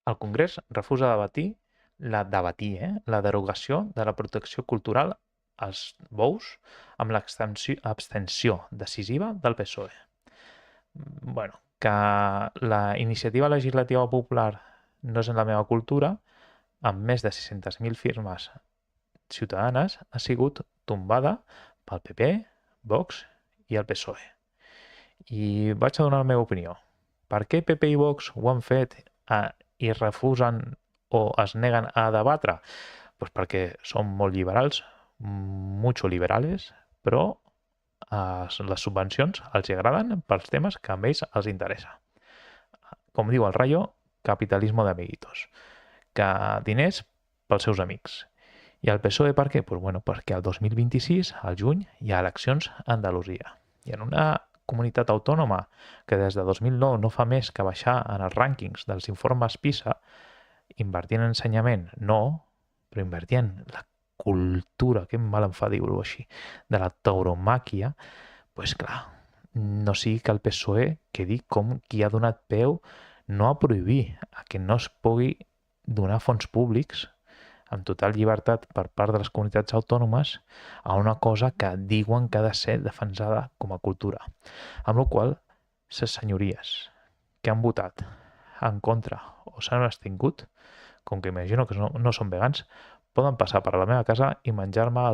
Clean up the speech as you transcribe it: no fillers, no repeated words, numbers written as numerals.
El Congrés refusa la derogació de la protecció cultural als bous amb l'abstenció decisiva del PSOE. Bueno, que la iniciativa legislativa popular no és en la meva cultura, amb més de 600.000 firmes ciutadanes, ha sigut tombada pel PP, Vox i el PSOE. I vaig a donar la meva opinió. Per què PP i Vox ho han fet i refusen o es neguen a debatre? Pues perquè són molt liberals, mucho liberales, però les subvencions els agraden pels temes que a ells els interessa. Com diu el Rayo, capitalismo de amiguitos. Que diners pels seus amics. I el PSOE per què? Pues bueno, perquè el 2026, al juny, hi ha eleccions a Andalusia. I en una comunitat autònoma que des de 2009 no fa més que baixar en els rànquings dels informes PISA, invertir en ensenyament no, però invertir en la cultura, que mal em fa dir-ho així, de la tauromàquia, pues clar, no sigui que el PSOE quedi com qui ha donat peu no a prohibir, a que no es pugui donar fons públics amb total llibertat per part de les comunitats autònomes a una cosa que diuen que ha de ser defensada com a cultura. Amb la qual cosa, ses senyories que han votat en contra o s'han abstingut, com que imagino que no són vegans, poden passar per la meva casa i menjar-me els